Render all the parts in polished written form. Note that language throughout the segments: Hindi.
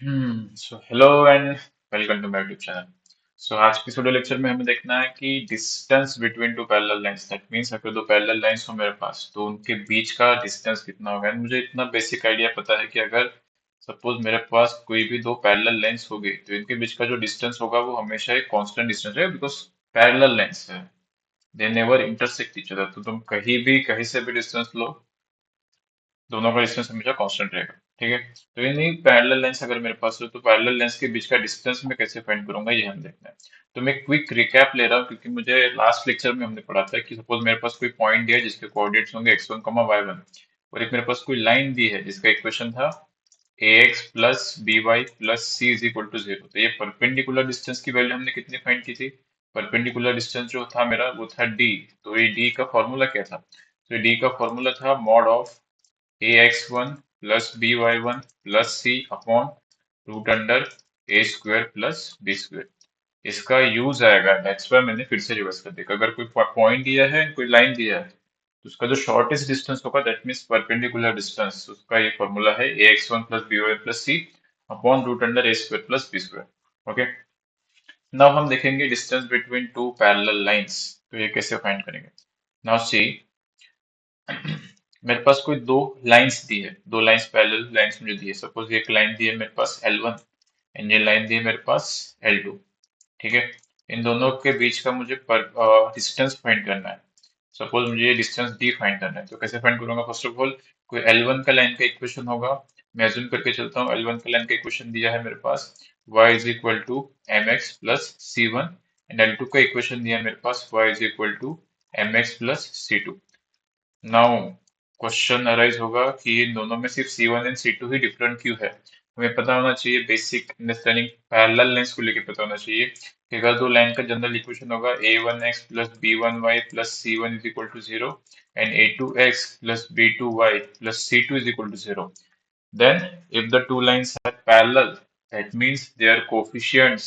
So hello and welcome to my YouTube channel. So आज के वीडियो लेक्चर में हमें देखना है कि distance between two parallel lines, that means अगर दो पैरेलल लाइंस हो मेरे पास तो उनके बीच का डिस्टेंस कितना होगा। And मुझे इतना बेसिक आइडिया पता है कि अगर सपोज मेरे पास कोई भी दो पैरेलल लाइंस होगी तो इनके बीच का जो डिस्टेंस होगा वो हमेशा एक कांस्टेंट डिस्टेंस है, बिकॉज पैरेलल लाइंस है, they never intersect each other. तो तुम कहीं भी कहीं से भी डिस्टेंस लो, दोनों का डिस्टेंस हमेशा कांस्टेंट रहेगा। ठीक है, तो इन्हीं पैरेलल लाइंस अगर मेरे पास हो तो पैरेलल लाइंस के बीच का डिस्टेंस मैं कैसे फाइंड करूंगा ये हम देखते हैं। तो मैं क्विक रिकैप ले रहा हूँ क्योंकि मुझे लास्ट लेक्चर में हमने पढ़ा था कि सपोज मेरे पास कोई पॉइंट दिया है जिसके कोऑर्डिनेट्स होंगे x1 y1, और एक मेरे पास कोई लाइन दी है जिसका इक्वेशन था ax plus by plus c is equal to 0। तो ये परपेंडिकुलर डिस्टेंस की वैल्यू हमने कितनी फाइंड की थी? परपेंडिकुलर डिस्टेंस जो था मेरा वो था d। तो ये d का फॉर्मूला क्या था? तो d का फॉर्मूला था mod of ax1 plus by1 plus c upon root under A square plus B square. इसका यूज आएगा, दैट्स वाई मैंने फिर से रिवर्स कर दिया। अगर कोई पॉइंट दिया है, कोई लाइन दिया है, तो उसका जो शॉर्टेस्ट डिस्टेंस होगा दैट मीन्स परपेंडिकुलर डिस्टेंस, उसका ये फॉर्मूला है ax1 plus by1 plus c upon root under A square plus B square. Okay, now हम देखेंगे distance between two parallel lines, तो ये कैसे फाइंड करेंगे। नाउ सी, मेरे पास कोई दो लाइंस दी है, दो लाइंस पैरेलल लाइंस मुझे दी है। सपोज एक लाइन दी है मेरे पास L1 एंड ये लाइन दी है मेरे पास L2। ठीक है, इन दोनों के बीच का मुझे डिस्टेंस फाइंड करना है। सपोज मुझे ये डिस्टेंस डी फाइंड करना है, तो कैसे फाइंड करूंगा? फर्स्ट ऑफ ऑल कोई L1 का लाइन का इक्वेशन होगा। मैं अज्यूम करके चलता हूँ L1 का लाइन का इक्वेशन दिया है मेरे पास y is equal to M X plus C one, and L2 का इक्वेशन दिया है मेरे पास y is equal to M X plus C two. Now question arise होगा कि इन दोनों में सिर्फ C1 and C2 he different क्यों है। हमें पता होना चाहिए, बेसिक अंडरस्टैंडिंग पैरेलल लाइंस को लेके पता होना चाहिए कि अगर दो लाइन का जनरल इक्वेशन होगा a1x plus b1y plus c1 is equal to 0 and a2x plus b2y plus c2 is equal to 0, then if the two lines are parallel, that means their coefficients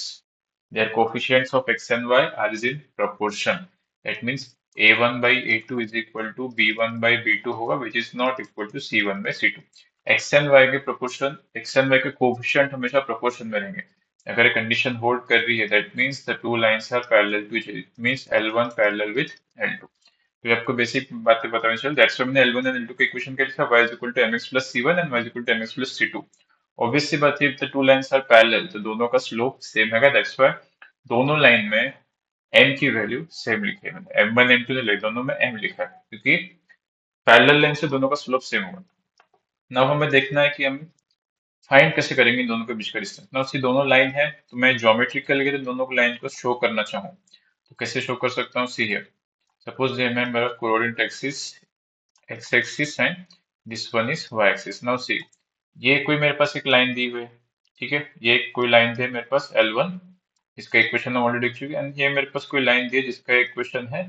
of x and y are is in proportion. That means a1 by a2 is equal to b1 by b2 होगा, which is not equal to c1 by c2। x and y के proportion, x and y के coefficient हमेशा proportion में रहेंगे। अगर ये condition hold कर रही है, that means the two lines are parallel to each other, it means L1 parallel with L2। तो ये आपको बेसिक बातें बतानी चाहिए। दैट्स व्हाई मैंने L1 एंड L2 का इक्वेशन क्या लिखा, y is equal to mx plus c1 and y is equal to mx plus c2। Obvious सी बात है, if the two lines are parallel तो दोनों का स्लोप सेम है। दैट्स व्हाई दोनों लाइन में m की वैल्यू सेम लिखी है मैंने, m1 m2 नहीं लिखा, दोनों में m लिखा है क्योंकि पैरेलल लाइन से दोनों का स्लोप सेम होगा। नाउ हमें देखना है कि हम फाइंड कैसे करेंगे इन दोनों के बीच का डिस्टेंस। नाउ सी दोनों लाइन है तो मैं ज्योमेट्रिकल लेके दोनों लाइन को शो करना चाहूँ तो कैसे शो कर सकता हूँ? सी हियर, सपोज ये मैं मेरा coordinate axis x axis and this one is y axis. Now see, ये कोई मेरे पास एक लाइन दी हुई है। ठीक है, ये कोई लाइन दी है मेरे पास L1, इसका इक्वेशन हम ऑलरेडी लिख चुके हैं, एंड ये मेरे पास कोई लाइन दी है जिसका इक्वेशन है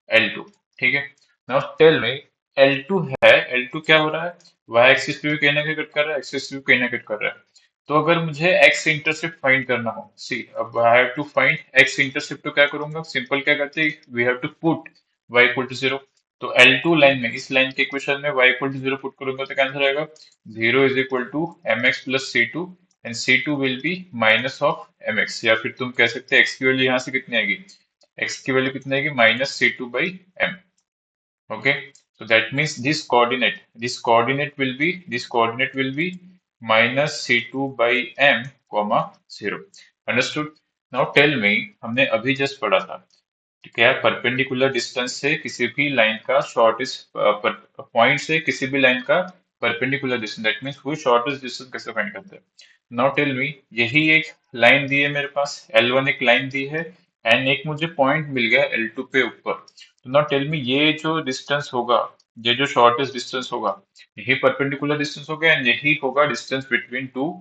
L2। ठीक है, नाउ टेल मी, L2 है, L2 क्या हो रहा है? y एक्सिस पे भी कहीं ना कहीं कट कर रहा है, x एक्सिस पे भी कहीं ना कट कर रहा है। तो अगर मुझे x इंटरसेप्ट फाइंड करना हो, सी अब I have to find x intercept, तो क्या करूंगा? सिंपल क्या करते हैं, we have to put y equal to 0। तो L2 लाइन में, इस लाइन के इक्वेशन में y इक्वल टू 0 पुट करूंगा तो क्या आंसर आएगा? 0 is equal to mx plus c2 and c2 will be minus of mx, या फिर तुम कह सकते हैं x की वैल्यू यहाँ से कितनी आएगी? x की वैल्यू कितनी आएगी? Minus c2 by m। Okay, so that means this coordinate will be minus c2 by m comma 0। Understood? Now tell me, हमने अभी जस्ट पढ़ा था कि क्या परपेंडिकुलर डिस्टेंस से किसी भी लाइन का शॉर्टेस्ट पॉइंट से किसी भी लाइन का परपेंडिकुलर डिस्टेंस, दैट मीन्स वो शॉर्टेस्ट डिस्टेंस कैसे फाइंड करते हैं। नाउ टेल मी, यही एक लाइन दी है मेरे पास L1, एक लाइन दी है एंड एक मुझे पॉइंट मिल गया L2 पे ऊपर। तो नाउ टेल मी, ये जो डिस्टेंस होगा, ये जो शॉर्टेस्ट डिस्टेंस होगा, यही परपेंडिकुलर डिस्टेंस होगा एंड यही होगा distance between two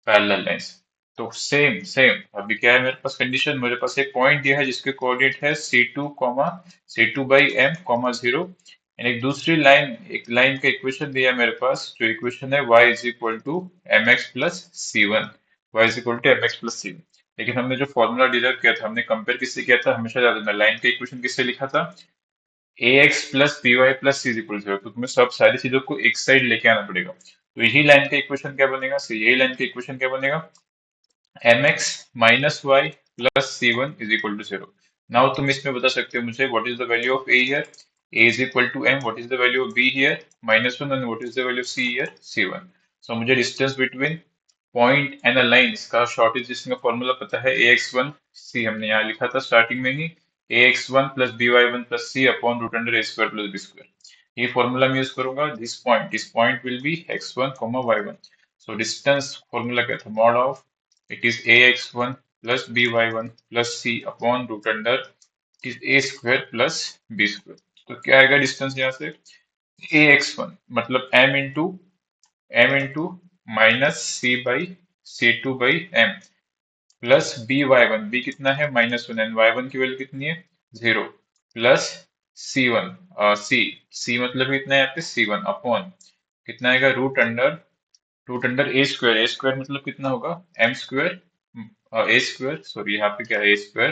parallel lines. तो सेम सेम अभी क्या है मेरे पास कंडीशन, मेरे पास एक पॉइंट दिया है जिसके कोऑर्डिनेट है C2 comma C2 by m comma 0, and एक दूसरी लाइन, एक लाइन का इक्वेशन दिया है मेरे पास, जो इक्वेशन है y is equal to M X plus C one, Y is equal to M X plus C one. लेकिन हमने जो फॉर्मूला डिराइव किया था, हमने कंपेयर किससे किया था? हमेशा याद रखना, लाइन का इक्वेशन किससे लिखा था? A X plus B Y plus C is equal zero, तो तुम्हें सब सारी चीजों को एक साइड लेके आना पड़ेगा। तो यही लाइन का इक्वेशन क्या बनेगा, यही लाइन का इक्वेशन क्या बनेगा, mx minus y plus c1 is equal to 0. Now तुम इसमें बता सकते हो मुझे what is the value of a here, a is equal to m, what is the value of b here, -1, and what is the value of c here, c1. So मुझे distance between point and a line इसका शॉर्टेज जिसका फॉर्मूला पता है ax1 c, हमने यहाँ लिखा था स्टार्टिंग में ही, ax1 plus by1 plus c upon root under a square plus b square। ये फॉर्मूला मैं यूज करूंगा, this point will be x1 y1। so distance formula क्या था, mod of it is ax1 plus by1 plus c upon root under it is a square plus b square। तो क्या आएगा डिस्टेंस यहाँ से, ax1 मतलब m into minus C by c2 by m plus by1, b कितना है -1 एंड y1 की वैल्यू कितनी है 0, प्लस c1 c मतलब कितना है यहाँ पे c1 अपॉन कितना आएगा रूट अंडर ए स्क्वायर मतलब कितना होगा M square A square, sorry यहाँ पे क्या है A square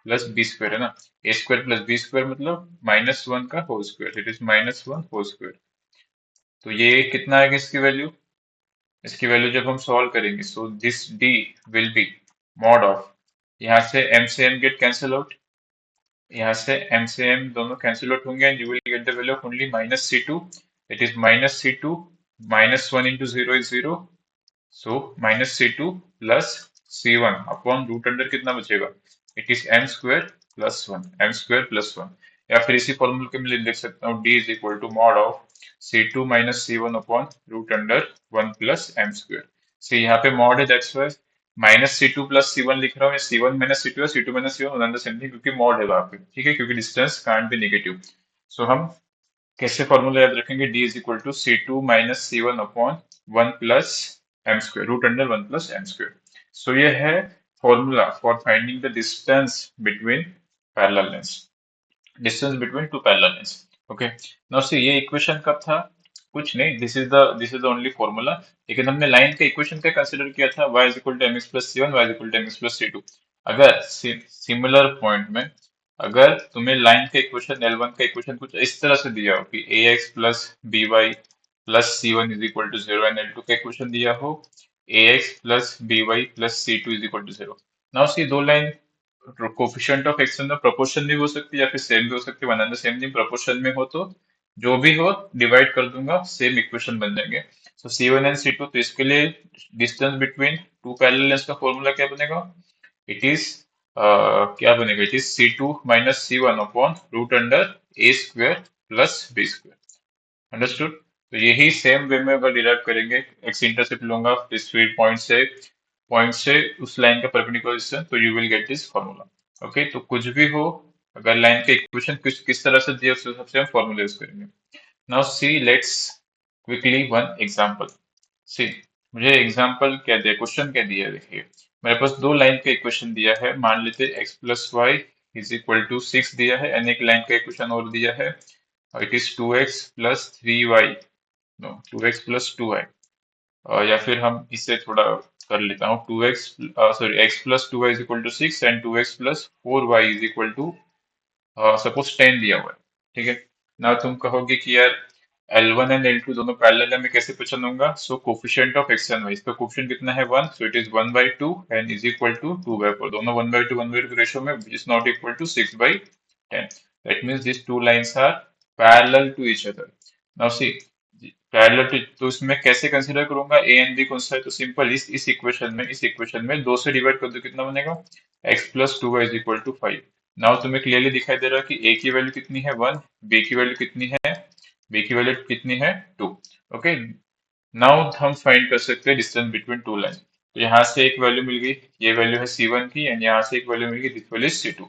plus B square है ना, A square plus B square मतलब -1 का whole square, it is -1 whole square. तो ये कितना आएगा इसकी वैल्यू जब हम सॉल्व करेंगे, so this D will be mod of, यहाँ से एम गेट कैंसिल आउट, यहाँ से एम दोनों कैंसिल आउट होंगे and you will get the value of only -c2, it is -c2 -1 into 0 is 0, so -c2 plus c1 upon root under कितना बचेगा, इट इज m² + 1 या फिर इसी फॉर्मूले के मैं लिख सकता हूँ d is equal to mod of c2 - c1 upon root under 1 plus m²। See यहाँ पे मॉड है दैट्स वाई -c2 + c1 लिख रहा हूँ, c1 - c2 या c2 - c1 one the same thing, क्योंकि मॉड है वहाँ पे, ठीक है, क्योंकि distance can't be negative. So हम कैसे फॉर्मूला याद रखेंगे, d is equal to c2 - c1 upon 1 plus m², root under 1 plus m²। So ये है formula for finding the distance between two parallel lines. Okay, now see ये इक्वेशन कब था, कुछ नहीं, this is the only formula, लेकिन हमने लाइन का इक्वेशन क्या कंसीडर किया था, y is equal to mx plus c1, y is equal to mx plus c2। अगर सिमिलर पॉइंट में अगर तुम्हें लाइन का इक्वेशन L1 का इक्वेशन कुछ इस तरह से दिया हो कि ax plus by plus c1 is equal to 0 and L2 का इक्वेशन दिया हो ax plus by plus c2 is equal to 0। Now see दो लाइन कोफिशिएंट ऑफ एक्स में प्रोपोर्शन भी हो सकती है या फिर सेम भी हो सकती है, one and the same thing, proportion में हो तो जो भी हो डिवाइड कर दूंगा, सेम इक्वेशन बन जाएंगे। सो C1 एंड C2, तो इसके लिए distance between two parallel lines का फॉर्मूला क्या बनेगा, इट इज क्या बनेगा, it is C2 - C1 upon root under A square plus B square. Understood. तो यही सेम वे में अगर डिराइव करेंगे, एक्स इंटरसेप्ट लूंगा इस फील्ड पॉइंट से उस लाइन का परपेंडिकुलर डिस्टेंस, तो you will get this formula. Okay, तो कुछ भी हो, अगर लाइन के इक्वेशन किस तरह से दिया उस हिसाब से हम फॉर्मूला यूज करेंगे। Now see let's quickly one example. See मुझे एग्जांपल क्या दिया, क्वेश्चन क्या दिया है, देखिए मेरे पास दो लाइन का इक्वेशन दिया है, मान लेते x plus Y is equal to 6 दिया है, एंड एक लाइन का इक्वेशन और दिया है, it is 2x plus 3y, no 2x plus 2y, या फिर हम इससे थोड़ा कर लेता हूँ, 2x sorry x plus 2y is equal to 6 and 2x plus 4y is equal to suppose 10 दिया हुआ है, ठीक है ना। तुम कहोगे कि यार L1 एंड L2 दोनों पैरेलल है, मैं कैसे पहचानूंगा, so coefficient of x and y, इसका कोफिशिएंट कितना है 1, so it is 1/2 and is equal to 2/4, दोनों 1/2 रेशियो में, which is not equal to 6/10, that means these two lines are parallel to each other। now see parallel तो इसमें कैसे कंसीडर करूंगा, ए एंड बी कौन सा है, तो सिंपल इस इक्वेशन में दो से डिवाइड कर दो, कितना बनेगा, x plus 2y is equal to 5। Now तुम्हें क्लियरली दिखाई दे रहा है कि a की वैल्यू कितनी है 1, b की वैल्यू कितनी है, b की वैल्यू कितनी है 2। ओके, नाउ हम फाइंड कर सकते हैं डिस्टेंस बिटवीन टू लाइन। तो यहाँ से एक वैल्यू मिल गई, ये वैल्यू है C1 की, एंड यहाँ से एक वैल्यू मिल गई, this value is C2।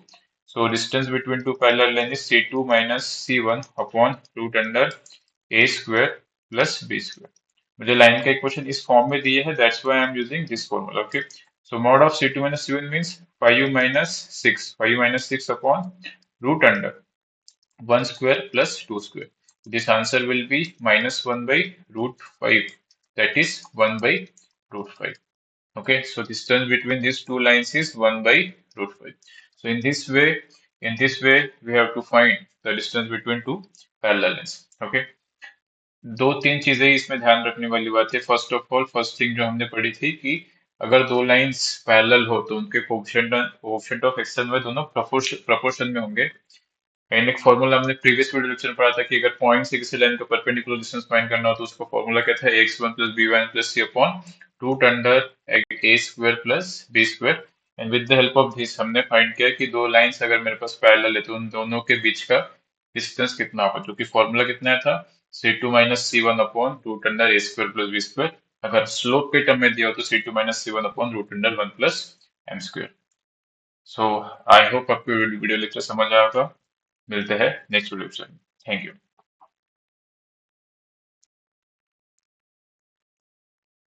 So distance between two parallel line is C2 minus C1 upon root under A square plus B square. मुझे लाइन का इक्वेशन इस फॉर्म में दिए है, that's why I am using this formula. Okay, so mod of C2 minus C1 means 5u - 6 upon root under 1 square plus 2 square. This answer will be -1/√5, that is 1/√5। Okay, so distance between these two lines is 1/√5। So in this way, In this way, we have to find the distance between two parallel lines. Okay. दो तीन चीजें इसमें ध्यान रखने वाली बात है. First of all, first thing जो हमने पढ़ी थी कि अगर दो लाइंस पैरेलल हो तो उनके coefficient of x and y दोनों प्रोपोर्शन में होंगे. एंड एक फॉर्मूला हमने प्रीवियस वीडियो लेक्चर में पढ़ा था कि अगर पॉइंट से किसी लाइन का परपेंडिकुलर डिस्टेंस फाइंड करना हो तो उसका फॉर्मूला क्या था, ax1 plus b1 plus c upon root under a square plus b square. And with the help of this हमने फाइंड किया कि दो लाइंस अगर मेरे पास पैरेलल है तो उन दोनों के बीच का डिस्टेंस कितना होगा, जो कि फॉर्मूला कितना था, c2 minus c1 upon root under a square plus b square. अगर स्लोप के टर्म में दिया हो तो c2 minus c1 upon root under 1 plus m square. So I hope आपको वीडियो लेक्चर समझ आया होगा. मिलते हैं नेक्स्ट वीडियो में. Thank you.